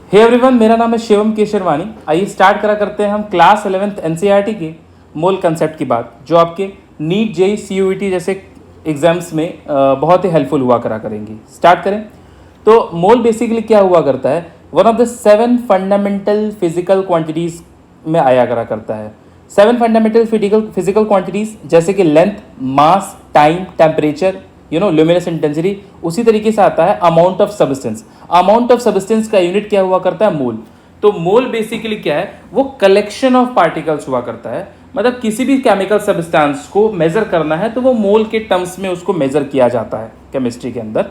Hey everyone, मेरा नाम है शिवम केशरवानी। आइए स्टार्ट करा करते हैं हम क्लास 11th एनसीईआरटी के मोल कंसेप्ट की बात, जो आपके नीट जेई सीयूईटी जैसे एग्जाम्स में बहुत ही हेल्पफुल हुआ करा करेंगी। स्टार्ट करें तो मोल बेसिकली क्या हुआ करता है, one of the 7 fundamental physical quantities में आया करा करता है। 7 फंडामेंटल फिजिकल क्वांटिटीज़ जैसे कि लेंथ, मास, टाइम, टेम्परेचर, ल्यूमिनस इंटेंसिटी। उसी तरीके से आता है amount of substance. Amount of substance का यूनिट क्या हुआ करता है, मोल। तो मोल बेसिकली क्या है, वो कलेक्शन ऑफ पार्टिकल्स हुआ करता है। मतलब किसी भी केमिकल सब्सटेंस को मेजर करना है तो वो मोल के टर्म्स में उसको मेजर किया जाता है केमिस्ट्री के अंदर।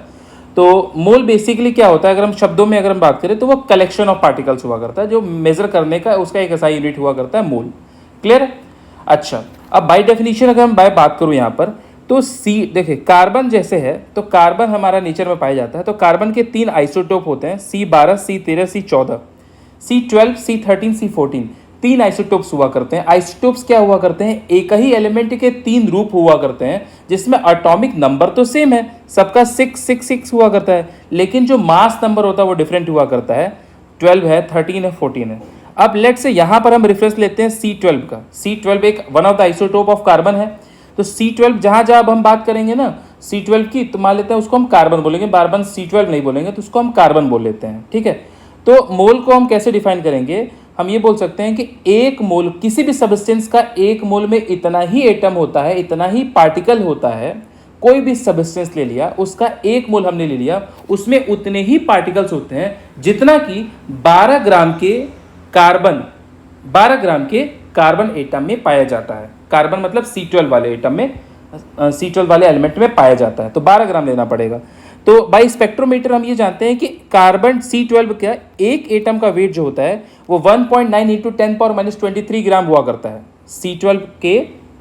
तो मोल बेसिकली क्या होता है, अगर हम शब्दों में अगर हम बात करें तो वो कलेक्शन ऑफ पार्टिकल्स हुआ करता है, जो मेजर करने का उसका एक ऐसा यूनिट हुआ करता है, मोल। क्लियर है? अच्छा, अब बाय डेफिनेशन अगर हम बात करूं यहाँ पर, तो सी देखिए, कार्बन जैसे है तो कार्बन हमारा नेचर में पाया जाता है। तो कार्बन के 3 आइसोटोप होते हैं, C12, C13, C14, C12, C13, C14। 3 isotopes हुआ करते हैं। आइसोटोप्स क्या हुआ करते हैं, एक ही एलिमेंट के 3 रूप हुआ करते हैं, जिसमें एटॉमिक नंबर तो सेम है, सबका 666 हुआ करता है, लेकिन जो मास नंबर होता है वो डिफरेंट हुआ करता है। 12 है, 13 है, 14 है। अब लेट से यहाँ पर हम रेफरेंस लेते हैं C12 का। C12 एक one of the isotope of carbon है। तो C12 जहाँ जहाँ अब हम बात करेंगे ना C12 की, तो मान लेते हैं उसको हम कार्बन बोलेंगे, बार बार C12 नहीं बोलेंगे, तो उसको हम कार्बन बोल लेते हैं। ठीक है, तो मोल को हम कैसे डिफाइन करेंगे, हम ये बोल सकते हैं कि एक मोल, किसी भी सब्सटेंस का एक मोल में इतना ही एटम होता है, इतना ही पार्टिकल होता है। कोई भी सब्सटेंस ले लिया, उसका एक मोल हमने ले लिया, उसमें उतने ही पार्टिकल्स होते हैं जितना कि 12 ग्राम के कार्बन एटम में पाया जाता है। कार्बन मतलब C12 वाले एटम में, C12 वाले एलिमेंट में पाया जाता है, तो 12 ग्राम लेना पड़ेगा। तो बाय स्पेक्ट्रोमीटर हम ये जानते हैं कि कार्बन C12 का एक एटम का वेट जो होता है वो 1.9 × 10⁻23 ग्राम हुआ करता है। C12 के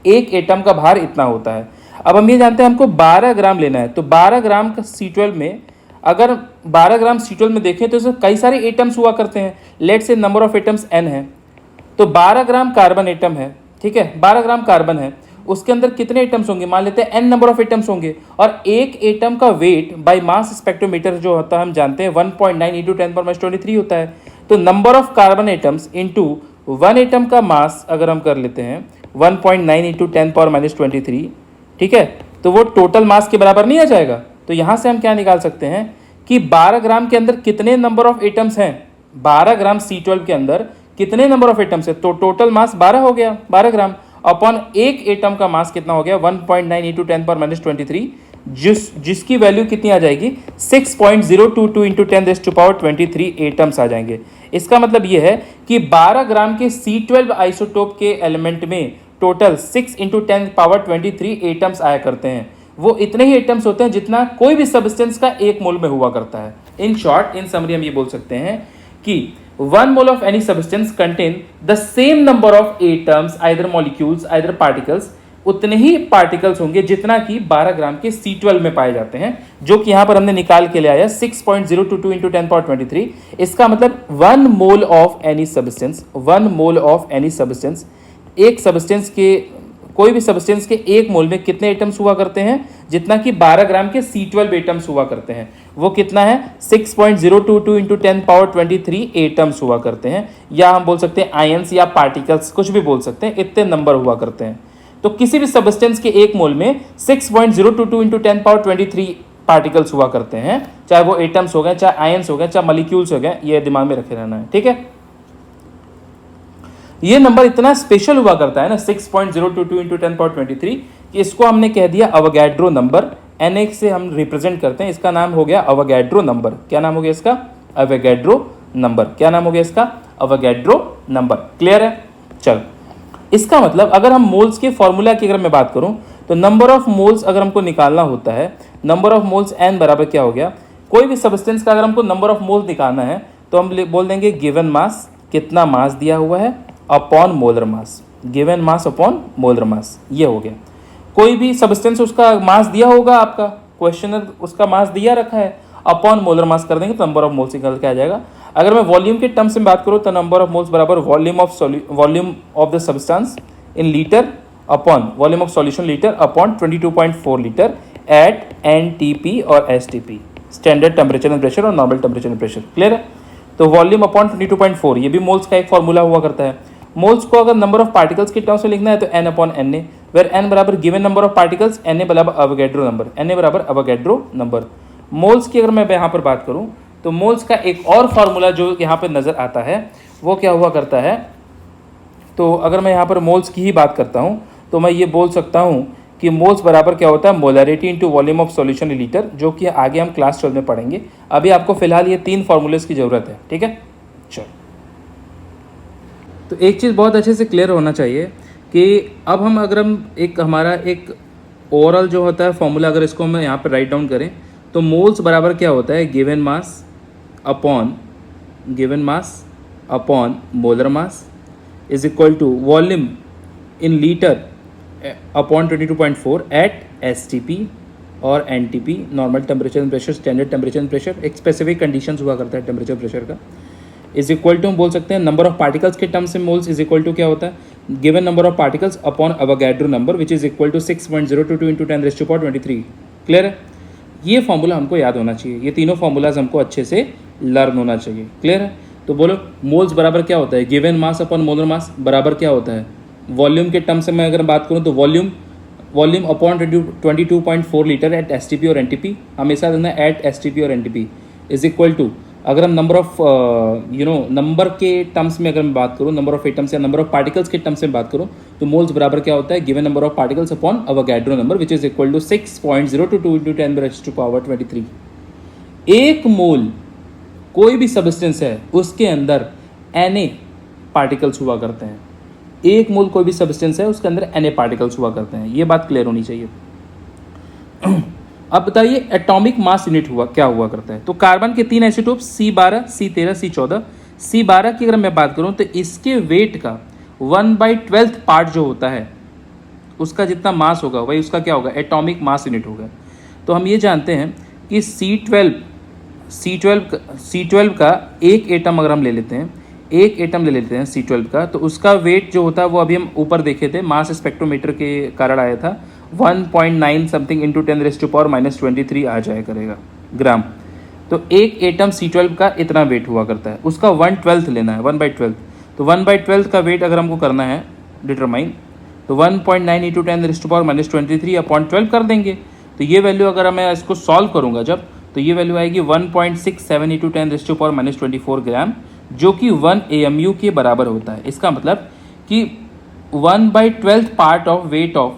एक एटम का भार इतना होता है। अब हम ये जानते हैं हमको 12 ग्राम लेना है, तो 12 ग्राम का C12 में, अगर 12 ग्राम C12 में देखें तो इसमें कई सारे एटम्स हुआ करते हैं। लेट से नंबर ऑफ एटम्स n है, तो 12 ग्राम कार्बन एटम है। ठीक है, 12 ग्राम कार्बन है, उसके अंदर कितने एटम्स होंगे, मान लेते हैं n नंबर ऑफ एटम्स होंगे, और एक एटम का वेट बाय मास स्पेक्ट्रोमीटर जो होता है हम जानते हैं 1.9 × 10⁻23 होता है। तो number of carbon atoms into 1 atom का मास अगर हम कर लेते हैं 1.9 × 10⁻23, ठीक है, तो वो टोटल मास के बराबर नहीं आ जाएगा। तो यहाँ से हम क्या निकाल सकते हैं कि 12 ग्राम के अंदर कितने नंबर ऑफ एटम्स हैं, 12 ग्राम C12 के अंदर कितने नंबर ऑफ एटम्स है, तो टोटल मास 12 हो गया, 12 ग्राम अपॉन एक एटम का मास कितना हो गया, 1.9 × 10⁻23, जिसकी वैल्यू कितनी आ जाएगी, 6.022 × 10⁻23 एटम्स आ जाएंगे। इसका मतलब ये है कि 12 ग्राम के C12 आइसोटोप के एलिमेंट में टोटल 6 × 10⁻23 एटम्स आया करते हैं। वो इतने ही एटम्स होते हैं जितना कोई भी सब्सटेंस का एक मोल में हुआ करता है। इन शॉर्ट, इन समरी हम ये बोल सकते हैं कि 1 mole of any substance contain the same number of atoms, either molecules, either particles, उतने ही पार्टिकल्स होंगे जितना कि 12 ग्राम के C12 में पाए जाते हैं, जो कि यहाँ पर हमने निकाल के ले आया 6.022 × 10⁻23। इसका मतलब 1 mole of any substance, 1 mole of any substance, एक सब्सटेंस के, कोई भी सब्सटेंस के एक मोल में कितने एटम्स हुआ करते हैं, जितना कि 12 ग्राम के C12 एटम्स हुआ करते हैं। वो कितना है, 6.022 × 10⁻23 एटम्स हुआ करते हैं, या हम बोल सकते हैं आयंस या पार्टिकल्स, कुछ भी बोल सकते हैं, इतने नंबर हुआ करते हैं। तो किसी भी सब्सटेंस के एक मोल में 6.022 × 10⁻23 पार्टिकल्स हुआ करते हैं, चाहे वो एटम्स हो गए, चाहे आयंस हो गए, चाहे मॉलिक्यूल्स हो गए, ये दिमाग में रखे रहना है। ठीक है, ये नंबर इतना स्पेशल हुआ करता है ना 6.022 × 10⁻23 कि इसको हमने कह दिया अवोगाड्रो नंबर। Na से हम रिप्रेजेंट करते हैं, इसका नाम हो गया अवोगाड्रो नंबर। क्या नाम हो गया इसका, अवोगाड्रो नंबर। क्या नाम हो गया इसका, अवोगाड्रो नंबर। क्लियर है? चल, इसका मतलब अगर हम मोल्स के फॉर्मूला की अगर मैं बात करूं तो नंबर ऑफ मोल्स अगर हमको निकालना होता है, नंबर ऑफ मोल्स n बराबर क्या हो गया, कोई भी सब्सटेंस का अगर हमको नंबर ऑफ मोल्स निकालना है तो हम बोल देंगे गिवन मास, कितना मास दिया हुआ है, अपॉन मोलर मास। गिवन मास अपॉन मोलर मास, ये हो गया। कोई भी सब्सटेंस उसका मास दिया होगा, आपका क्वेश्चनर उसका मास दिया रखा है, अपॉन मोलर मास कर देंगे तो नंबर ऑफ मोल्स निकल के आ जाएगा। अगर मैं वॉल्यूम के टर्म्स में बात करूँ तो नंबर ऑफ मोल्स बराबर volume of the substance in litre upon volume of solution litre upon 22.4 litre at NTP और STP, standard temperature and pressure और normal temperature and pressure. Clear है? तो वॉल्यूम अपॉन 22.4, ये भी मोल्स का एक formula हुआ करता है। मोल्स को अगर नंबर ऑफ पार्टिकल्स के टर्म्स में लिखना है तो n upon N A, where n बराबर given number of particles, n A बराबर अवोगैड्रो नंबर, n ए बराबर अवोगैड्रो नंबर। मोल्स की अगर मैं यहाँ पर बात करूँ तो मोल्स का एक और फार्मूला जो यहाँ पर नज़र आता है वो क्या हुआ करता है, तो अगर मैं यहाँ पर मोल्स की ही बात करता हूँ तो मैं ये बोल सकता हूँ कि मोल्स बराबर क्या होता है, molarity into volume of solution in litre, जो कि आगे हम क्लास 12 में पढ़ेंगे। अभी आपको फिलहाल ये 3 फार्मूलेस की ज़रूरत है, ठीक है। चलो, तो एक चीज़ बहुत अच्छे से क्लियर होना चाहिए कि अब अगर हम हमारा एक ओवरऑल जो होता है फॉर्मूला, अगर इसको हम यहाँ पर राइट डाउन करें तो मोल्स बराबर क्या होता है, given mass upon molar mass is equal to volume in litre upon 22.4 at STP और NTP, normal temperature and pressure, standard temperature and pressure, एक स्पेसिफिक कंडीशंस हुआ करता है टेम्परेचर प्रेशर का, इज इक्वल टू हम बोल सकते हैं नंबर ऑफ पार्टिकल्स के टर्म्स में मोल्स इज इक्वल टू क्या होता है, given number of particles upon Avogadro number which is equal to 6.022 into 10⁻23। Clear है, ये फॉर्मूला हमको याद होना चाहिए, ये तीनों फॉर्मूलाज हमको अच्छे से लर्न होना चाहिए। क्लियर है, तो बोलो मोल्स बराबर क्या होता है, given mass upon molar mass बराबर क्या होता है, वॉल्यूम के टर्म से मैं अगर बात करूं तो volume upon 22.4 litre at STP और NTP, हमेशा देना एट STP और NTP इज इक्वल टू, अगर हम नंबर ऑफ नंबर के टर्म्स में अगर मैं बात करूं, नंबर ऑफ एटम्स या नंबर ऑफ पार्टिकल्स के टर्म्स में बात करूं तो मोल्स बराबर क्या होता है, given number of particles upon Avogadro number which is equal to 6.022 into 10⁻23। एक मोल कोई भी सब्सटेंस है उसके अंदर Na पार्टिकल्स हुआ करते हैं, एक मोल कोई भी सब्सटेंस है उसके अंदर Na पार्टिकल्स हुआ करते हैं, ये बात क्लियर होनी चाहिए। अब बताइए एटॉमिक मास यूनिट क्या हुआ करता है, तो कार्बन के 3 isotopes C12, C13, C14, C12 की अगर मैं बात करूं तो इसके वेट का 1/12 पार्ट जो होता है उसका जितना मास होगा वही उसका क्या होगा, एटॉमिक मास यूनिट होगा। तो हम ये जानते हैं कि C12 का एक एटम अगर हम ले लेते हैं, C12 का, तो उसका वेट जो होता है वो अभी हम ऊपर देखे थे, मास स्पेक्ट्रोमीटर के कारण आया था 1.9 समथिंग इंटू 10⁻⁻23 आ जाया करेगा ग्राम। तो एक एटम C12 का इतना वेट हुआ करता है, उसका 1/12 लेना है, 1/12। तो 1/12 का वेट अगर हमको करना है डिटरमाइन, तो 1.9 इंटू 10⁻⁻23 अपॉन 12 कर देंगे। तो ये वैल्यू अगर मैं इसको सॉल्व करूँगा जब, तो ये वैल्यू आएगी 1.67 इंटू 10⁻⁻24 ग्राम, जो कि 1 AMU के बराबर होता है। इसका मतलब कि 1/12 part of weight of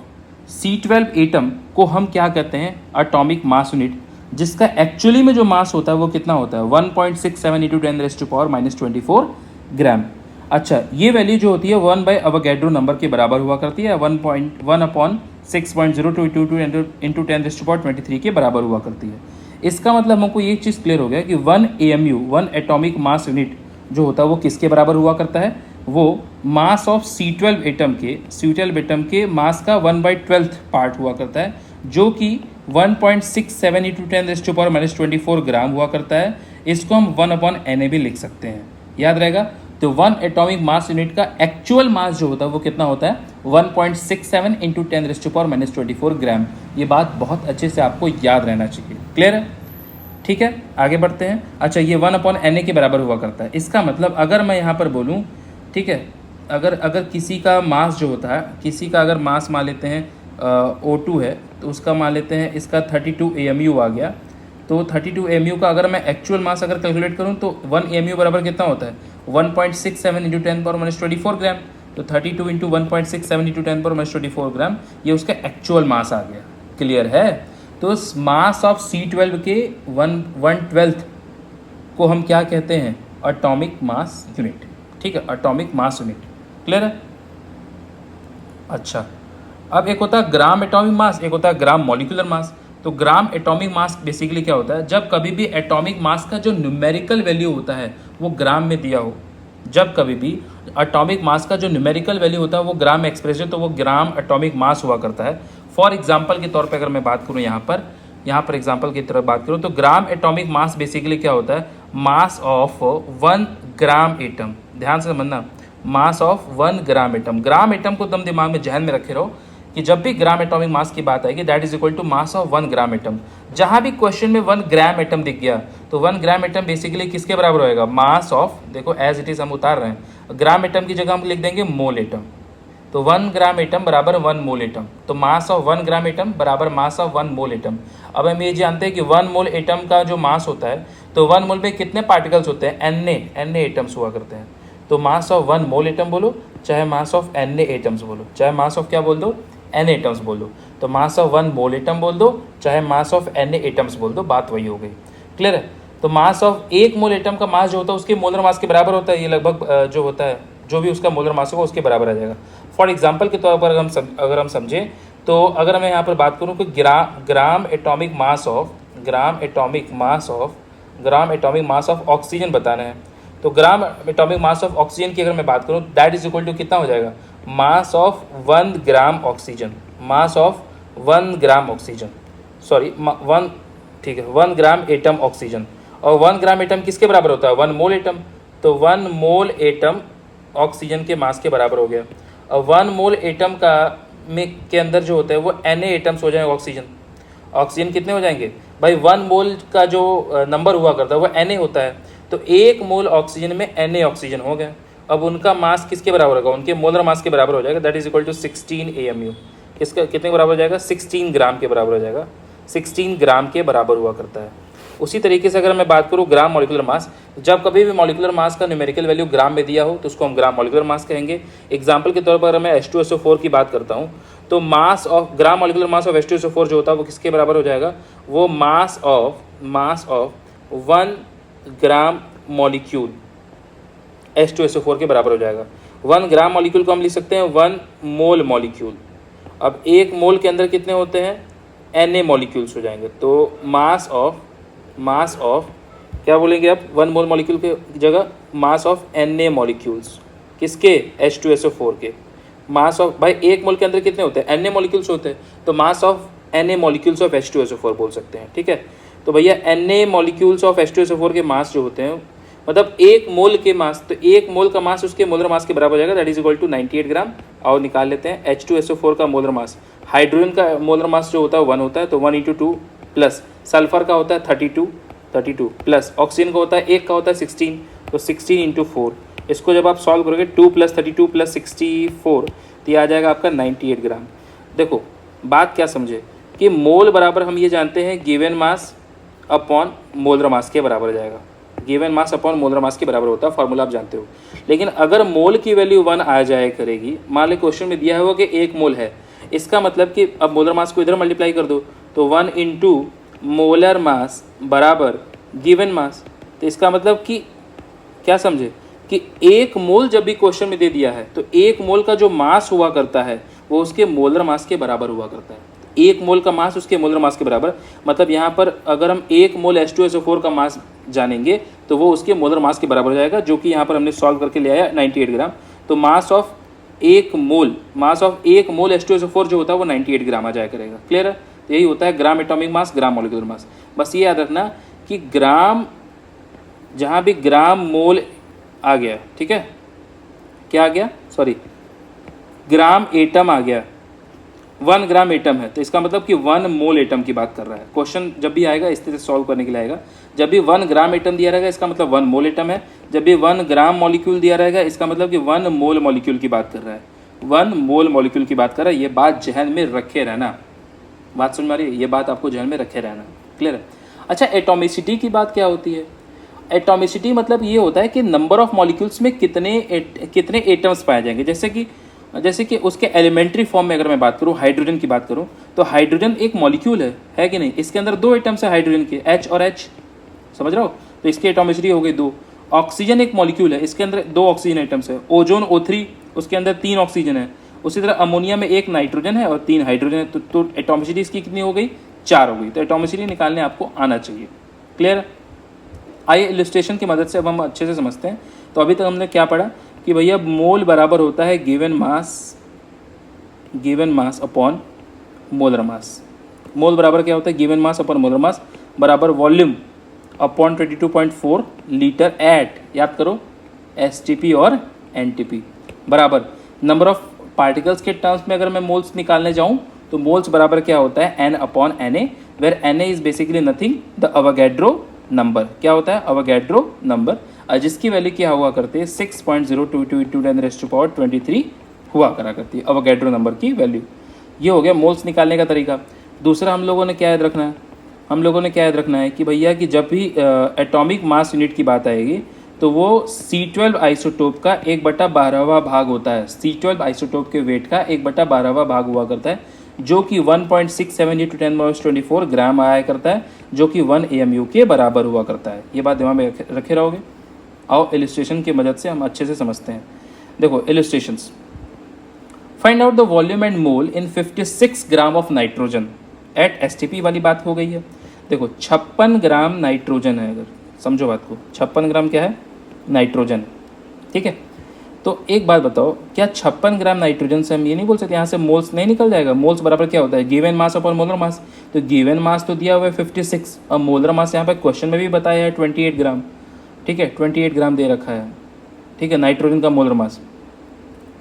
C12 atom को हम क्या कहते हैं, एटॉमिक मास यूनिट, जिसका एक्चुअली में जो मास होता है वो कितना होता है, 1.67 इंटू 10⁻⁻24 ग्राम। अच्छा, ये वैल्यू जो होती है 1 बाई अवोगैड्रो नंबर के बराबर हुआ करती है, 1.1 अपॉन 6.022 इंटू 10⁻23 के बराबर हुआ करती है। इसका मतलब हमको ये चीज़ क्लियर हो गया कि 1 AMU, 1 एटॉमिक मास यूनिट जो होता है वो किसके बराबर हुआ करता है, वो मास ऑफ C12 एटम के मास का 1/12 पार्ट हुआ करता है, जो कि 1.67 इंटू 10⁻⁻24 ग्राम हुआ करता है। इसको हम 1 अपॉन Na भी लिख सकते हैं, याद रहेगा। तो 1 एटॉमिक मास यूनिट का एक्चुअल मास जो होता है वो कितना होता है, 1.67 इंटू 10⁻⁻24 ग्राम। ये बात बहुत अच्छे से आपको याद रहना चाहिए। क्लियर है, ठीक है, आगे बढ़ते हैं। अच्छा, ये 1 अपॉन Na के बराबर हुआ करता है। इसका मतलब अगर मैं यहाँ पर बोलूँ, ठीक है, अगर किसी का मास जो होता है, किसी का अगर मास मान लेते हैं O2 है, तो उसका मान लेते हैं इसका 32 AMU आ गया। तो 32 AMU का अगर मैं एक्चुअल मास अगर कैलकुलेट करूँ तो 1 AMU बराबर कितना होता है, 1.67 इंटू 10⁻⁻24 ग्राम। तो 32 इंटू 1.67 इंटू 10⁻⁻24 ग्राम, ये उसका एक्चुअल मास आ गया। क्लियर है, तो मास ऑफ C12 के 1/12 को हम क्या कहते हैं, एटॉमिक मास यूनिट। ठीक है, एटॉमिक मास यूनिट। क्लियर है। अच्छा, अब एक होता है ग्राम एटॉमिक मास, एक होता है ग्राम मॉलिक्यूलर मास। तो ग्राम एटॉमिक मास बेसिकली क्या होता है, जब कभी भी एटॉमिक मास का जो न्यूमेरिकल वैल्यू होता है वो ग्राम में दिया हो, जब कभी भी एटॉमिक मास का जो न्यूमेरिकल वैल्यू होता है वो ग्राम में एक्सप्रेस है, तो वो ग्राम एटॉमिक मास हुआ करता है। फॉर एग्जांपल के तौर पे अगर मैं बात करूँ यहाँ पर एग्जांपल की तरफ बात करूँ, तो ग्राम एटॉमिक मास बेसिकली क्या होता है, मास ऑफ 1 ग्राम एटम। ध्यान से समझना, मास of 1 gram atom. Gram atom को एकदम दिमाग में जहन में रखे रहो, कि जब भी ग्राम एटॉमिक मास की बात आएगी that is equal to mass of 1 gram atom. जहाँ भी क्वेश्चन में 1 ग्राम एटम दिख गया तो 1 ग्राम एटम बेसिकली किसके बराबर होएगा, मास ऑफ, देखो एज इट इज हम उतार रहे हैं, ग्राम एटम की जगह हम लिख देंगे मोल एटम। तो 1 ग्राम एटम बराबर 1 मोल एटम, तो मास ऑफ 1 ग्राम एटम बराबर मास ऑफ 1 मोल एटम। अब हम ये जानते हैं कि 1 मोल एटम का जो मास होता है तो 1 मोल में कितने पार्टिकल्स होते हैं, Na एटम्स हुआ करते हैं। तो मास ऑफ 1 मोल एटम बोलो चाहे मास ऑफ Na एटम्स बोलो, चाहे मास ऑफ क्या बोल दो, N एटम्स बोल दो, तो मास ऑफ 1 मोल एटम बोल दो चाहे मास ऑफ Na एटम्स बोल दो, बात वही हो गई। क्लियर है। तो मास ऑफ 1 मोल एटम का मास जो होता है उसके मोलर मास के बराबर होता है, ये लगभग जो होता है जो भी उसका मोलर मास होगा उसके बराबर आ जाएगा। फॉर एग्जाम्पल के तौर पर अगर हम समझें तो अगर मैं यहाँ पर बात करूँ कि gram atomic mass of oxygen बताना है, तो gram atomic mass of oxygen की अगर मैं बात करूँ दैट इज इक्वल टू कितना हो जाएगा, मास of 1 gram oxygen, mass of 1 gram oxygen, sorry 1, ठीक है, 1 ग्राम एटम ऑक्सीजन। और 1 ग्राम एटम किसके बराबर होता है, 1 मोल एटम, तो 1 मोल एटम ऑक्सीजन के मास के बराबर हो गया। और 1 मोल एटम का के अंदर जो होता है वो Na एटम्स हो जाएंगे ऑक्सीजन कितने हो जाएंगे भाई, 1 मोल का जो नंबर हुआ करता है वो Na होता है, तो 1 मोल ऑक्सीजन में Na ऑक्सीजन हो गया। अब उनका मास किसके बराबर होगा, उनके मोलर मास के बराबर हो जाएगा, that is equal to 16 AMU। किसका कितने के बराबर हो जाएगा, 16 ग्राम के बराबर हो जाएगा, 16 ग्राम के बराबर हुआ करता है। उसी तरीके से अगर मैं बात करूँ ग्राम मॉलिक्यूलर मास, जब कभी भी मॉलिक्यूलर मास का न्यूमेरिकल वैल्यू ग्राम में दिया हो तो उसको हम ग्राम मॉलिक्यूलर मास कहेंगे। एग्जांपल के तौर पर अगर मैं H2SO4 की बात करता हूँ तो mass of gram molecular mass of H2SO4 जो होता है वो किसके बराबर हो जाएगा, वो मास ऑफ 1 ग्राम मॉलिक्यूल H2SO4 के बराबर हो जाएगा। 1 ग्राम मॉलिक्यूल को हम लिख सकते हैं 1 मोल मॉलिक्यूल। अब 1 मोल के अंदर कितने होते हैं, Na मॉलिक्यूल्स हो जाएंगे, तो मास ऑफ क्या बोलेंगे अब, 1 मोल मॉलिक्यूल के जगह मास ऑफ Na मॉलिक्यूल्स, किसके, H2SO4 के। मास ऑफ भाई 1 मोल के अंदर कितने होते हैं, Na मॉलिक्यूल्स होते हैं, तो mass of Na molecules of H2SO4 बोल सकते हैं, ठीक है। तो भैया Na मॉलिक्यूल्स ऑफ H2SO4 के मास जो होते हैं मतलब 1 मोल के मास, तो 1 मोल का मास उसके मोलर मास के बराबर हो जाएगा, दैट इज इक्वल टू 98 ग्राम। और निकाल लेते हैं H2SO4 का मोलर मास, हाइड्रोजन का मोलर मास जो होता है 1 होता है, तो 1 × 2 प्लस सल्फर का होता है 32 प्लस ऑक्सीजन का होता है 1 का होता है 16, तो 16 × 4। इसको जब आप सॉल्व करोगे 2 + 32 + 64 तो ये आ जाएगा आपका 98 ग्राम। देखो बात क्या समझे कि मोल बराबर हम ये जानते हैं गिवन मास अपॉन मोलर मास के बराबर जाएगा, गिवन मास अपॉन मोलर मास के बराबर होता है, फॉर्मूला आप जानते हो। लेकिन अगर मोल की वैल्यू 1 आ जाए करेगी, मान लो क्वेश्चन में दिया हुआ कि 1 मोल है, इसका मतलब कि अब मोलर मास को इधर मल्टीप्लाई कर दो, तो 1 × मोलर मास बराबर गिवन मास। तो इसका मतलब कि क्या समझे कि 1 मोल जब भी क्वेश्चन में दे दिया है तो 1 मोल का जो मास हुआ करता है वो उसके मोलर मास के बराबर हुआ करता है। 1 मोल का मास उसके मोलर मास के बराबर, मतलब यहाँ पर अगर हम 1 मोल H2SO4 का मास जानेंगे तो वो उसके मोलर मास के बराबर हो जाएगा, जो कि यहाँ पर हमने सॉल्व करके ले आया 98 ग्राम। तो मास ऑफ 1 मोल H2SO4 जो होता है वो 98 ग्राम आ जाया करेगा। क्लियर है। तो यही होता है gram atomic mass, gram molecular mass. बस ये याद रखना कि ग्राम, जहाँ भी ग्राम मोल आ गया, ठीक है, क्या आ गया, सॉरी ग्राम एटम आ गया, 1 ग्राम एटम है, तो इसका मतलब कि 1 मोल एटम की बात कर रहा है। क्वेश्चन जब भी आएगा इस तरह से सॉल्व करने के लिए आएगा, जब भी 1 ग्राम एटम दिया रहेगा इसका मतलब 1 मोल एटम है, जब भी 1 ग्राम मॉलिक्यूल दिया रहेगा इसका मतलब कि 1 मोल मॉलिक्यूल की बात कर रहा है, 1 मोल मॉलिक्यूल की बात कर रहा है। ये बात जहन में रखे रहना, बात समझ में आ रही है, ये बात आपको जहन में रखे रहना। क्लियर है। अच्छा, एटॉमिसिटी की बात क्या होती है। एटॉमिसिटी मतलब ये होता है कि नंबर ऑफ मॉलिक्यूल्स में कितने एटम्स पाए जाएंगे। जैसे कि उसके एलिमेंट्री फॉर्म में अगर मैं बात करूँ, हाइड्रोजन की बात करूँ, तो हाइड्रोजन एक मॉलिक्यूल है कि नहीं, इसके अंदर 2 एटम्स है हाइड्रोजन के, H और H, समझ रहे हो, तो इसकी एटॉमिसिटी हो गई 2। ऑक्सीजन एक मॉलिक्यूल है, इसके अंदर 2 ऑक्सीजन एटम्स है। ओजोन O3, उसके अंदर 3 ऑक्सीजन है। उसी तरह अमोनिया में 1 नाइट्रोजन है और 3 हाइड्रोजन है, तो एटॉमिसिटी इसकी कितनी हो गई, 4 हो गई। तो एटॉमिसिटी निकालने आपको आना चाहिए। क्लियर। आइए इलस्ट्रेशन की मदद से अब हम अच्छे से समझते हैं। तो अभी तक हमने क्या पढ़ा कि भैया मोल बराबर होता है given mass upon molar mass. Mole बराबर क्या होता है, given mass upon molar mass बराबर वॉल्यूम अपॉन 22.4 लीटर एट, याद करो, STP और NTP, बराबर नंबर ऑफ पार्टिकल्स के टर्म्स में अगर मैं मोल्स निकालने जाऊँ तो मोल्स बराबर क्या होता है, n/Na, where Na is basically nothing the Avogadro number. क्या होता है, अवोगैड्रो नंबर, जिसकी वैल्यू क्या हुआ करती है 6.022 × 10⁻23 हुआ करा करती है अवोगैड्रो नंबर की वैल्यू। ये हो गया मोल्स निकालने का तरीका। दूसरा हम लोगों ने क्या याद रखना है, हम लोगों ने क्या याद रखना है कि भैया कि जब भी एटॉमिक मास यूनिट की बात आएगी तो वो C12 आइसोटोप का 1/12वां भाग होता है। C12 आइसोटोप के वेट का 1/12वां भाग हुआ करता है, जो कि 1.67 × 10⁻24 ग्राम आया करता है, जो कि 1 AMU के बराबर हुआ करता है। ये बात दिमाग में रखे रहोगे। आओ इलिस्ट्रेशन की मदद से हम अच्छे से समझते हैं। देखो illustrations, find out the volume and mole in 56 gram of nitrogen at STP वाली बात हो गई है। देखो 56 ग्राम नाइट्रोजन है, अगर समझो बात को, 56 ग्राम क्या है, नाइट्रोजन, ठीक है। तो एक बात बताओ, क्या 56 ग्राम नाइट्रोजन से हम ये नहीं बोल सकते यहाँ से मोल्स नहीं निकल जाएगा? मोल्स बराबर क्या होता है, गिवन मास अपॉन मोलर मास। तो गिवन मास तो दिया हुआ है 56, और मोलर मास यहाँ पे क्वेश्चन में भी बताया है 28 ग्राम, ठीक है, 28 ग्राम दे रखा है, ठीक है, नाइट्रोजन का मोलर मास।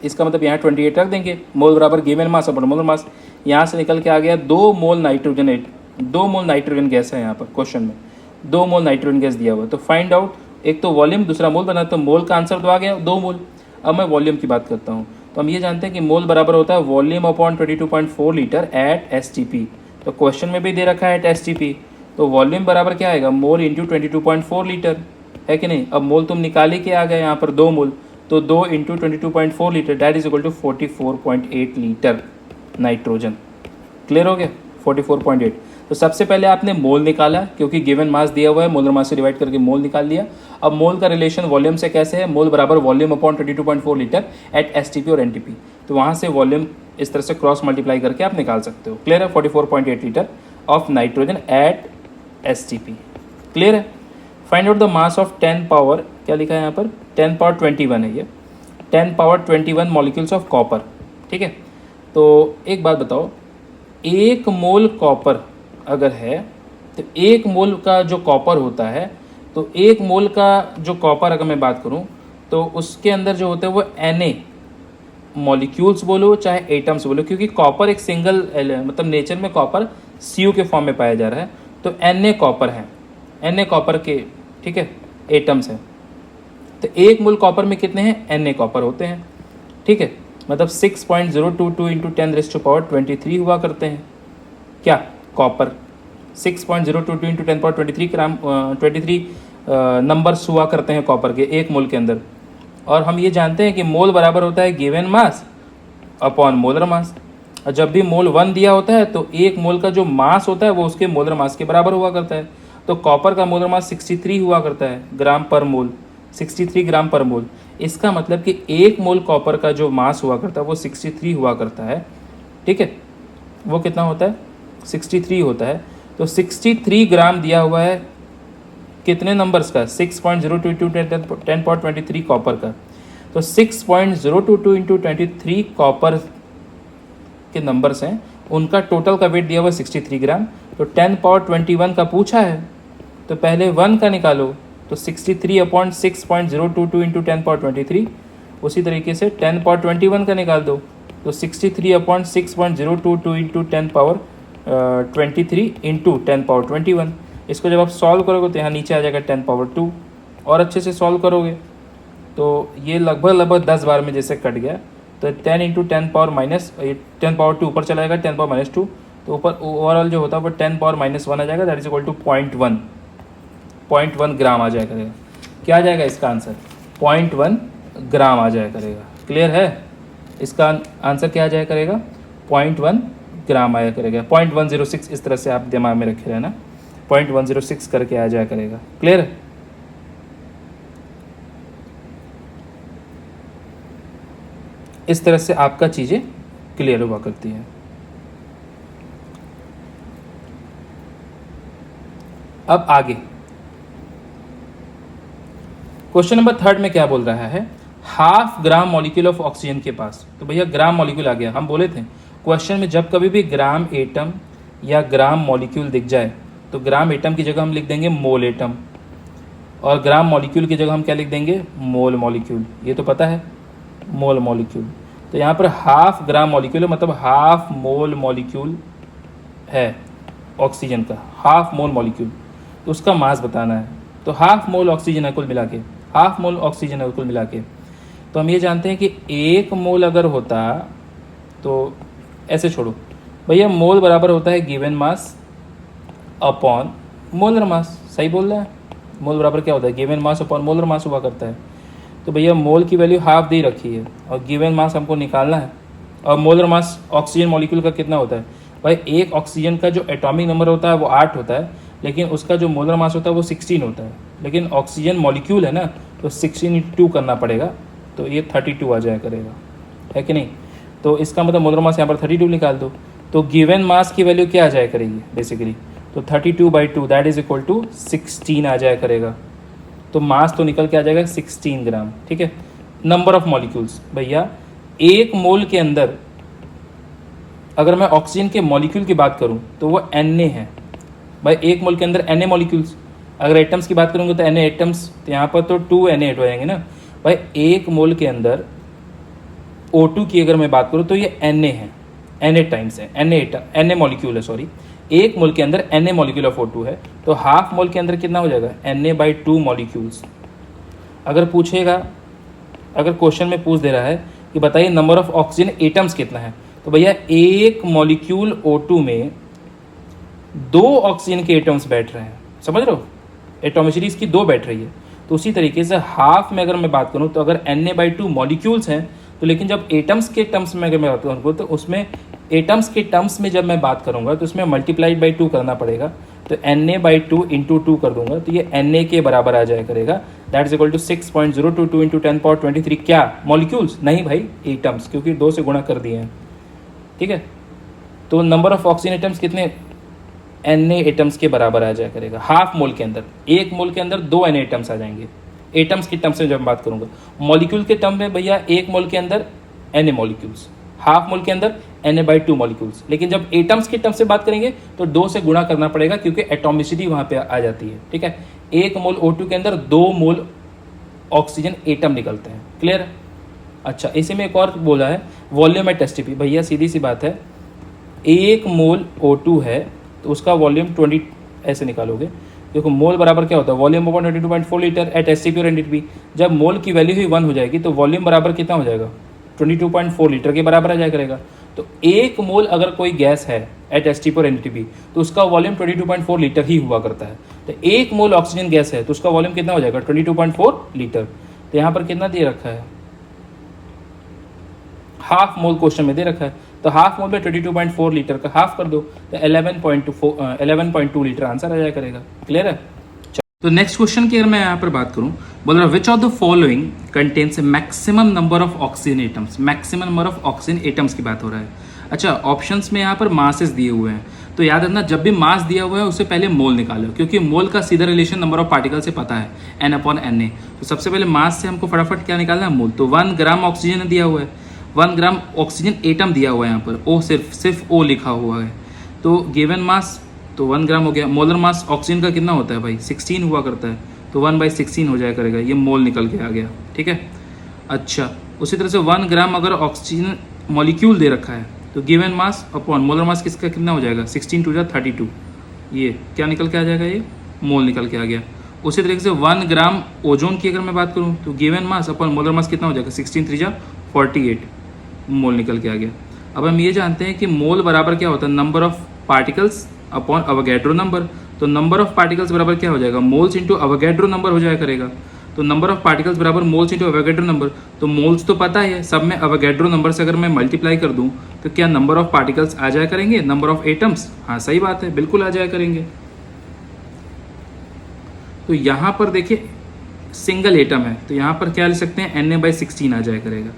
इसका मतलब यहाँ 28 रख देंगे, मोल बराबर गिवन मास अपॉन मोलर मास। यहाँ से निकल के आ गया 2 mole nitrogen, 2 mole nitrogen gas है यहाँ पर क्वेश्चन में, 2 मोल नाइट्रोजन गैस दिया हुआ है। तो फाइंड आउट, एक तो वॉल्यूम, दूसरा मोल बना, तो मोल का आंसर तो आ गया 2 मोल। अब मैं वॉल्यूम की बात करता हूँ, तो हम ये जानते हैं कि मोल बराबर होता है volume upon 22.4 litre at STP। तो क्वेश्चन में भी दे रखा है एट STP, तो वॉल्यूम बराबर क्या आएगा, मोल इंटू 22.4 लीटर, है कि नहीं। अब मोल तुम निकाल ही के आ गए यहाँ पर 2 मोल, तो 2 into 22.4 litre that is equal to 44.8 litre nitrogen. Clear हो गया, 44.8। तो सबसे पहले आपने मोल निकाला, क्योंकि गिवन मास दिया हुआ है, मोलर मास से डिवाइड करके मोल निकाल लिया। अब मोल का रिलेशन वॉल्यूम से कैसे है, मोल बराबर volume upon 22.4 litre at STP और NTP। तो वहाँ से वॉल्यूम इस तरह से क्रॉस मल्टीप्लाई करके आप निकाल सकते हो। क्लियर है, 44.8 litre of nitrogen at STP। Clear है। Find out the mass of 10 power, क्या लिखा है यहाँ पर, 10 पावर 21 है ये, 10 पावर 21 मॉलिक्यूल्स ऑफ कॉपर, ठीक है। तो एक बात बताओ, 1 मोल कॉपर अगर है, तो 1 मोल का जो कॉपर होता है, तो 1 मोल का जो कॉपर अगर मैं बात करूं, तो उसके अंदर जो होता है वो Na मॉलिक्यूल्स बोलो चाहे एटम्स बोलो, क्योंकि कॉपर एक सिंगल मतलब नेचर में कॉपर Cu के फॉर्म में पाया जा रहा है, तो Na कॉपर है, Na कॉपर के, ठीक है, एटम्स हैं। तो 1 मोल कॉपर में कितने हैं, Na कॉपर होते हैं, ठीक है। मतलब 6.022 इंटू 10⁻23 हुआ करते हैं, क्या, कॉपर 6.022 इंटू 10⁻23 ग्राम 23 नंबर्स हुआ करते हैं कॉपर के 1 मोल के अंदर। और हम ये जानते हैं कि मोल बराबर होता है गिवन मास अपॉन मोलर मास, और जब भी मोल 1 दिया होता है तो 1 मोल का जो मास होता है वो उसके मोलर मास के बराबर हुआ करता है। तो कॉपर का मोलर मास 63 हुआ करता है ग्राम पर मोल, 63 ग्राम पर मोल। इसका मतलब कि 1 मोल कॉपर का जो मास हुआ करता है वो 63 हुआ करता है, ठीक है। वो कितना होता है, 63 होता है। तो 63 ग्राम दिया हुआ है कितने नंबर्स का, 6.022 10⁻23 कॉपर का। तो 6.022 इंटू 23 कॉपर के नंबर्स हैं, उनका टोटल का वेट दिया हुआ है 63 ग्राम। तो 10⁻21 का पूछा है, तो पहले 1 का निकालो, तो 63 अपॉन 6.022 इंटू 10⁻23। उसी तरीके से 10⁻21 का निकाल दो, तो 63 अपॉन 6.022 इंटू 10⁻23 इंटू 10⁻21। इसको जब आप सॉल्व करोगे तो यहाँ नीचे आ जाएगा 10⁻2, और अच्छे से सॉल्व करोगे तो ये लगभग 10 बार में जैसे कट गया। तो 10 इंटू 10⁻2 ऊपर चला जाएगा, 10⁻2, तो ऊपर ओवरऑल जो होता है वो 10⁻1 आ जाएगा, दैट इज इक्वल टू 0.1 ग्राम आ जाया करेगा। क्या आ जाएगा इसका आंसर, 0.1 ग्राम आ जाया करेगा। क्लियर है, इसका आंसर क्या आ जाया करेगा, 0.1 ग्राम आया करेगा। 0.106 इस तरह से आप दिमाग में रखे रहना, 0.106 करके आ जाया करेगा। क्लियर है। इस तरह से आपका चीज़ें क्लियर हुआ करती हैं। अब आगे क्वेश्चन नंबर 3 में क्या बोल रहा है, 0.5 ग्राम मॉलिक्यूल ऑफ ऑक्सीजन के पास। तो भैया ग्राम मॉलिक्यूल आ गया, हम बोले थे क्वेश्चन में जब कभी भी ग्राम एटम या ग्राम मॉलिक्यूल दिख जाए तो ग्राम एटम की जगह हम लिख देंगे मोल एटम, और ग्राम मॉलिक्यूल की जगह हम क्या लिख देंगे, मोल मॉलिक्यूल। ये तो पता है, मोल मॉलिक्यूल। तो यहाँ पर हाफ ग्राम मॉलिक्यूल है, मतलब हाफ मोल मॉलिक्यूल है ऑक्सीजन का, हाफ मोल मॉलिक्यूल, तो उसका मास बताना है। तो हाफ मोल ऑक्सीजन है कुल मिला के, हाफ मोल ऑक्सीजन है कुल मिला के। तो हम ये जानते हैं कि 1 मोल अगर होता, तो ऐसे छोड़ो भैया, मोल बराबर होता है गिवन मास अपॉन मोलर मास, सही बोल रहा है। मोल बराबर क्या होता है, गिवन मास अपॉन मोलर मास हुआ करता है। तो भैया मोल की वैल्यू हाफ दे रखी है और गिवन मास हमको निकालना है, और मोलर मास ऑक्सीजन मॉलिक्यूल का कितना होता है भाई, एक ऑक्सीजन का जो एटॉमिक नंबर होता है वो 8 होता है, लेकिन उसका जो मोलर मास होता है वो 16 होता है, लेकिन ऑक्सीजन मॉलिक्यूल है ना, तो 16 × 2 करना पड़ेगा, तो ये 32 आ जाया करेगा, है कि नहीं। तो इसका मतलब मोलर मास यहाँ पर 32 निकाल दो, तो गिवन मास की वैल्यू क्या आ जाया करेगी बेसिकली, तो 32/2 दैट इज इक्वल टू 16 आ जाया करेगा। तो मास तो निकल के आ जाएगा 16 ग्राम, ठीक है। नंबर ऑफ मॉलिक्यूल्स भैया, 1 मोल के अंदर अगर मैं ऑक्सीजन के मॉलिक्यूल की बात करूं तो वो Na है भाई, 1 मोल के अंदर Na मॉलिक्यूल्स। अगर एटम्स की बात करूंगा तो Na एटम्स, तो यहाँ पर तो 2 Na हो जाएंगे ना भाई। 1 मोल के अंदर O2 की अगर मैं बात करूं तो ये Na है, Na टाइम्स है, Na मॉलिक्यूल है, सॉरी। 1 मोल के अंदर Na मॉलिक्यूल ऑफ O2 है, तो हाफ मोल के अंदर कितना हो जाएगा, Na/2 मॉलिक्यूल्स। अगर पूछेगा, अगर क्वेश्चन में पूछ दे रहा है कि बताइए नंबर ऑफ ऑक्सीजन एटम्स कितना है, तो भैया 1 मॉलिक्यूल O2 में 2 ऑक्सीजन के एटम्स बैठ रहे हैं, समझ रहे हो, एटोमिसिटी इसकी 2 बैठ रही है। तो उसी तरीके से हाफ में अगर मैं बात करूं तो अगर Na/2 मॉलिक्यूल्स हैं, तो लेकिन जब एटम्स के टर्म्स में अगर मैं बात करूँ तो उसमें एटम्स के टर्म्स में जब मैं बात करूंगा तो उसमें मल्टीप्लाइड बाई 2 करना पड़ेगा, तो Na/2 × 2 कर दूंगा तो ये Na के बराबर आ जाया करेगा, दैट इज इक्वल टू 6.022 × 10⁻23। क्या मॉलिक्यूल्स, नहीं भाई एटम्स, क्योंकि 2 से गुणा कर दिए हैं, ठीक है। तो नंबर ऑफ ऑक्सीजन एटम्स कितने, Na एटम्स के बराबर आ जाया करेगा हाफ मोल के अंदर। 1 मोल के अंदर 2 Na एटम्स आ जाएंगे, एटम्स के टर्म्स में जब बात करूंगा। मॉलिक्यूल के टर्म में भैया 1 मोल के अंदर Na मॉलिक्यूल्स, हाफ मोल के अंदर Na/2 मॉलिक्यूल्स, लेकिन जब एटम्स के टर्म से बात करेंगे तो 2 से गुणा करना पड़ेगा, क्योंकि एटोमिसिटी वहां पे आ जाती है, ठीक है। 1 मोल O2 के अंदर 2 मोल ऑक्सीजन एटम निकलते हैं, क्लियर। अच्छा, इसी में एक और बोला है वॉल्यूम एट STP। भैया सीधी सी बात है, 1 मोल O2 है तो उसका वॉल्यूम 20, ऐसे निकालोगे, देखो मोल बराबर क्या होता है, volume upon 22.4 litre at STP और NTP। जब मोल की वैल्यू ही 1 हो जाएगी तो वॉल्यूम बराबर कितना हो जाएगा, 22.4 लीटर के बराबर आ जाया करेगा। तो 1 मोल अगर कोई गैस है एट STP और NTP तो उसका वॉल्यूम 22.4 लीटर ही हुआ करता है। तो 1 मोल ऑक्सीजन गैस है तो उसका वॉल्यूम कितना हो जाएगा, 22.4 लीटर। तो यहाँ पर कितना दे रखा है, हाफ मोल क्वेश्चन में दे रखा है, तो हाफ मोल में 22.4 लीटर का हाफ कर दो तो 11.2 लीटर आंसर आ जाया करेगा, क्लियर है। तो नेक्स्ट क्वेश्चन की अगर मैं यहाँ पर बात करूँ, बोल रहा which of the following contains maximum number of oxygen atoms, maximum number of oxygen atoms की बात हो रहा है। अच्छा, ऑप्शंस में यहाँ पर मासेस दिए हुए हैं, तो याद रखना जब भी मास दिया हुआ है उससे पहले मोल निकालो, क्योंकि मोल का सीधा रिलेशन नंबर ऑफ पार्टिकल से पता है, N/Na। तो सबसे पहले मास से हमको फटाफट क्या निकालना है, मोल। तो 1 ग्राम ऑक्सीजन दिया हुआ है, 1 ग्राम ऑक्सीजन एटम दिया हुआ है, यहाँ पर O सिर्फ O लिखा हुआ है। तो गिवन मास तो 1 ग्राम हो गया। मोलर मास ऑक्सीजन का कितना होता है भाई, 16 हुआ करता है, तो 1/16 हो जाया करेगा, ये मोल निकल के आ गया, ठीक है। अच्छा, उसी तरह से 1 ग्राम अगर ऑक्सीजन मॉलिक्यूल दे रखा है तो गिवन मास अपॉन मोलर मास किसका कितना हो जाएगा, 16 × 32, ये क्या निकल के आ जाएगा, ये मोल निकल के आ गया। उसी तरीके से 1 ग्राम ओजोन की अगर मैं बात करूँ तो गिवन मास अपॉन मोलर मास कितना हो जाएगा, 16 × 3 = 48, मोल निकल के आ गया। अब हम ये जानते हैं कि मोल बराबर क्या होता है, number of particles upon Avogadro number. तो नंबर ऑफ पार्टिकल्स बराबर क्या हो जाएगा, मोल्स इंटू अवोगैड्रो नंबर हो जाया करेगा। तो नंबर ऑफ पार्टिकल्स बराबर मोल्स इंटू अवोगैड्रो नंबर। तो मोल्स तो पता है, सब में अवोगैड्रो नंबर से अगर मैं मल्टीप्लाई कर दूं तो क्या नंबर ऑफ पार्टिकल्स आ जाया करेंगे, नंबर ऑफ एटम्स, हाँ सही बात है, बिल्कुल आ जाया करेंगे। तो यहाँ पर देखिए सिंगल एटम है तो यहाँ पर क्या लिख सकते हैं, Na/16 आ जाया करेगा।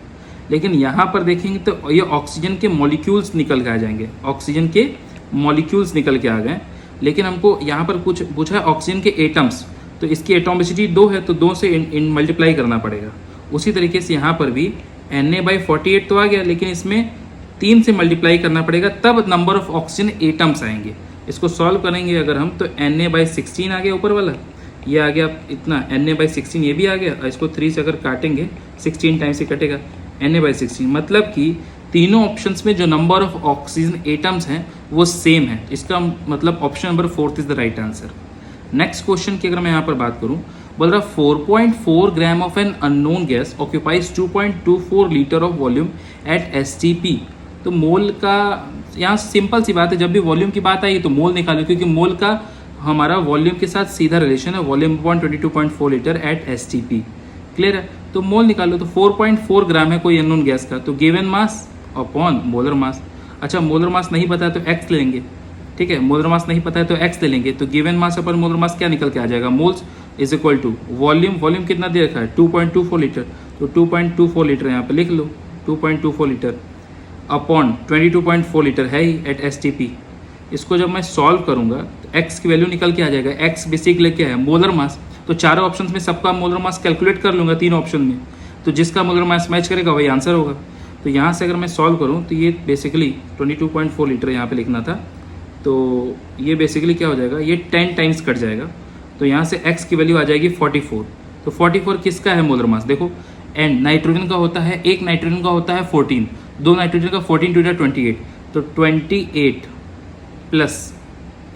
लेकिन यहाँ पर देखेंगे तो ये ऑक्सीजन के मॉलिक्यूल्स निकल के आ जाएंगे, ऑक्सीजन के मॉलिक्यूल्स निकल के आ गए। लेकिन हमको यहाँ पर कुछ पूछा है ऑक्सीजन के एटम्स, तो इसकी एटोमिसिटी 2 है तो 2 से इन मल्टीप्लाई करना पड़ेगा। उसी तरीके से यहाँ पर भी Na/48 तो आ गया, लेकिन इसमें 3 से मल्टीप्लाई करना पड़ेगा, तब नंबर ऑफ ऑक्सीजन एटम्स आएंगे। इसको सॉल्व करेंगे अगर हम तो Na/16 आ गया ऊपर वाला, ये आ गया इतना Na/16, ये भी आ गया। इसको 3 से अगर काटेंगे 16 टाइम्स से कटेगा, Na/16, मतलब कि तीनों ऑप्शंस में जो नंबर ऑफ ऑक्सीजन एटम्स हैं वो सेम है। इसका मतलब option number 4 is the right answer. Next question की अगर मैं यहाँ पर बात करूँ, बोल रहा 4.4 gram of an unknown gas occupies 2.24 litre of volume at STP। तो मोल का यहाँ सिंपल सी बात है, जब भी वॉल्यूम की बात आई तो मोल निकालो, क्योंकि मोल का हमारा वॉल्यूम के साथ सीधा रिलेशन है, volume 22.4 litre at STP। Clear है, तो मोल निकालो। तो 4.4 ग्राम है कोई अननोन गैस का, तो गिवन मास अपॉन मोलर मास। अच्छा, मोलर मास नहीं पता है तो x ले लेंगे, ठीक है, मोलर मास नहीं पता है तो x ले लेंगे, तो गिवन मास अपन मोलर मास क्या निकल के आ जाएगा, moles is equal to volume. Volume कितना दे रखा है 2.24 लीटर, तो 2.24 लीटर यहाँ पे लिख लो, 2.24 लीटर अपॉन 22.4 लीटर है ही एट STP। इसको जब मैं सॉल्व करूँगा तो x की वैल्यू निकल के आ जाएगा, x बेसिकली क्या है, मोलर मास। तो चारों ऑप्शन में सबका मोलर मास कैलकुलेट कर लूँगा तीनों ऑप्शन में, तो जिसका मोलर मास मैच करेगा वही आंसर होगा। तो यहाँ से अगर मैं सॉल्व करूँ तो ये बेसिकली 22.4 लीटर यहाँ पे लिखना था, तो ये बेसिकली क्या हो जाएगा, ये 10 टाइम्स कट जाएगा, तो यहाँ से x की वैल्यू आ जाएगी 44। तो 44 किसका है मोलर मास, देखो एंड नाइट्रोजन का होता है, एक नाइट्रोजन का होता है 14, दो नाइट्रोजन का 14 टू 28, तो 28 प्लस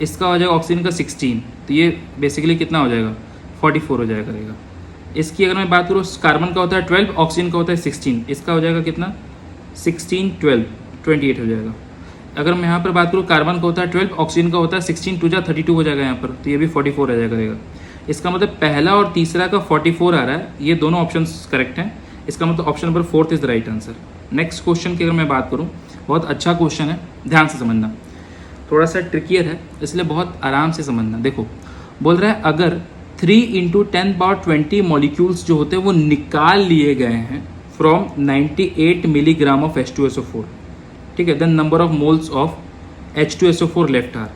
इसका हो जाएगा ऑक्सीजन का 16, तो ये बेसिकली कितना हो जाएगा 44 हो जाएगा रहेगा। इसकी अगर मैं बात करूँ, कार्बन का होता है 12, ऑक्सीजन का होता है 16, इसका हो जाएगा कितना 16 12 28 हो जाएगा। अगर मैं यहाँ पर बात करूँ, कार्बन का होता है 12, ऑक्सीजन का होता है 16 2 32 हो जाएगा यहाँ पर, तो ये भी 44 आ जाएगा रहेगा। इसका मतलब पहला और तीसरा का 44 आ रहा है, ये दोनों ऑप्शन करेक्ट हैं, इसका मतलब option number 4 is the right answer. Next question की अगर मैं बात करूँ, बहुत अच्छा क्वेश्चन है, ध्यान से समझना, थोड़ा सा ट्रिकियर है इसलिए बहुत आराम से समझना। देखो बोल रहा है अगर 3 × 10⁻20 मॉलिक्यूल्स जो होते हैं वो निकाल लिए गए हैं फ्रॉम 98 मिलीग्राम ऑफ H2SO4, ठीक है, then number of moles of H2SO4 left are,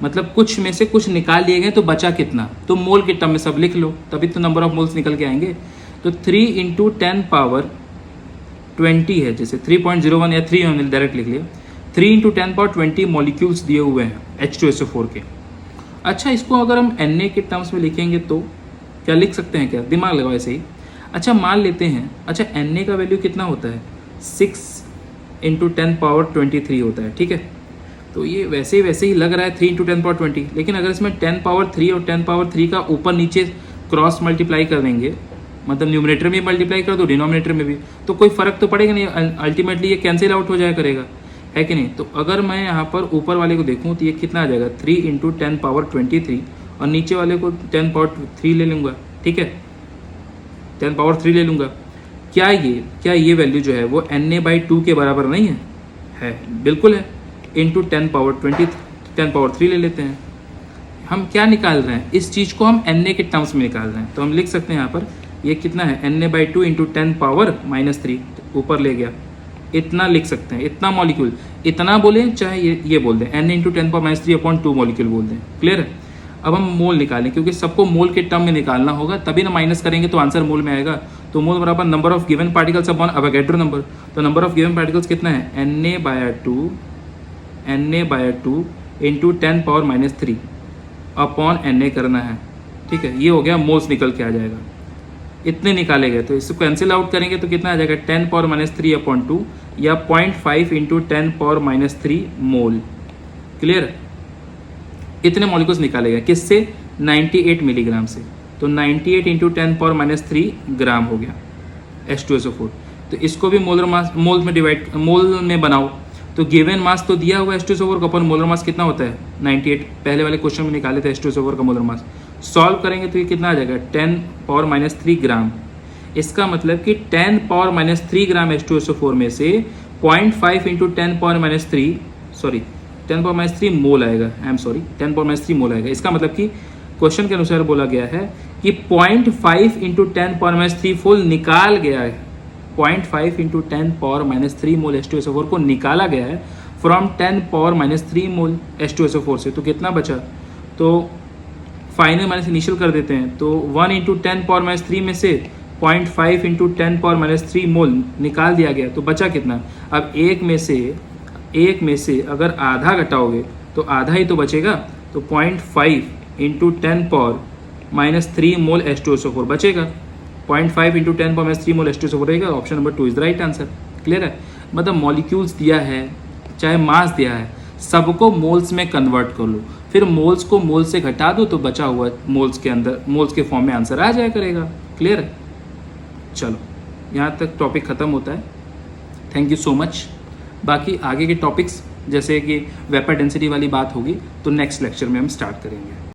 मतलब कुछ में से कुछ निकाल लिए गए तो बचा कितना, तो मोल के टर्म में सब लिख लो, तभी तो नंबर ऑफ मोल्स निकल के आएंगे। तो 3 × 10⁻20 है, जैसे 3.01 या 3 हमने डायरेक्ट लिख लिया, 3 × 10⁻20 मॉलिक्यूल्स दिए हुए हैं H2SO4 के। अच्छा, इसको अगर हम Na के टर्म्स में लिखेंगे तो क्या लिख सकते हैं, क्या दिमाग लगाओ ऐसे ही। अच्छा मान लेते हैं, अच्छा Na का वैल्यू कितना होता है 6 × 10⁻23 होता है, ठीक है, तो ये वैसे ही लग रहा है 3 × 10⁻20, लेकिन अगर इसमें 10⁻3 और 10⁻3 का ऊपर नीचे क्रॉस मल्टीप्लाई कर देंगे, मतलब न्यूमरेटर में मल्टीप्लाई कर दो डिनोमिनेटर में भी, तो कोई फ़र्क तो पड़ेगा नहीं, अल्टीमेटली ये कैंसिल आउट हो जाया करेगा, है कि नहीं। तो अगर मैं यहाँ पर ऊपर वाले को देखूँ तो ये कितना आ जाएगा 3 × 10⁻23, और नीचे वाले को 10⁻3 ले लूँगा, ठीक है, 10⁻3 ले लूँगा। क्या ये वैल्यू जो है वो Na/2 के बराबर नहीं है, बिल्कुल है, इंटू 10⁻3 ले लेते हैं। हम क्या निकाल रहे हैं, इस चीज़ को हम Na के टर्म्स में निकाल रहे हैं, तो हम लिख सकते हैं यहाँ पर ये कितना है Na/2 इंटू 10⁻³ ऊपर ले गया, इतना लिख सकते हैं, इतना मॉलिक्यूल, इतना बोले चाहे ये बोल दें, N इंटू 10⁻³ मॉलिक्यूल बोल दें, क्लियर है। अब हम मोल निकालें, क्योंकि सबको मोल के टर्म में निकालना होगा, तभी ना माइनस करेंगे तो आंसर मोल में आएगा। तो मोल बराबर number of given particles upon Avogadro number, तो नंबर ऑफ गिवन पार्टिकल्स कितना है Na/2 इंटू 10⁻³ अपॉन Na करना है, ठीक है, ये हो गया, मोल्स निकल के आ जाएगा, इतने निकाले गए, तो इसको कैंसिल आउट करेंगे तो कितना आ जाएगा 10⁻³ या 0.5 इंटू 10⁻³ मोल, क्लियर। इतने मॉलिक्यूल्स निकाले गए किससे, 98 मिलीग्राम से, तो 98 इंटू 10⁻³ ग्राम हो गया H2SO4। तो इसको भी मोल में बनाओ, तो गिवन मास तो दिया हुआ H2SO4 का, अपन मोलर मास कितना होता है 98, पहले वाले क्वेश्चन में निकाले थे H2SO4 का मोलर मास, सॉल्व करेंगे तो ये कितना आ जाएगा 10⁻³ ग्राम। इसका मतलब कि 10⁻³ ग्राम H2SO4 में से 0.5 इंटू 10⁻³ मोल आएगा, 10⁻³ मोल आएगा। इसका मतलब कि क्वेश्चन के अनुसार बोला गया है कि 0.5 इंटू 10⁻³ निकाल गया है, 0.5 इंटू 10⁻³ मोल H2SO4 को निकाला गया है फ्रॉम 10⁻³ मोल H2SO4 से। तो कितना बचा, तो फाइनल माइनस इनिशियल कर देते हैं, तो 1 इंटू 10⁻³ में से 0.5 इंटू 10⁻³ मोल निकाल दिया गया, तो बचा कितना। अब एक में से अगर आधा घटाओगे तो आधा ही तो बचेगा, तो 0.5 इंटू 10⁻³ मोल H2SO4 बचेगा, 0.5 इंटू 10⁻³ मोल H2 से रहेगा, option number 2 is the right answer. Clear है, मतलब मॉलिक्यूल्स दिया है चाहे मास दिया है, सबको मोल्स में कन्वर्ट कर लो, फिर मोल्स को मोल से घटा दो तो बचा हुआ मोल्स के अंदर, मोल्स के फॉर्म में आंसर आ जाया करेगा। क्लियर है, चलो यहाँ तक टॉपिक ख़त्म होता है। Thank you so much. बाकी आगे के टॉपिक्स जैसे कि वेपर डेंसिटी वाली बात होगी तो नेक्स्ट लेक्चर में हम स्टार्ट करेंगे।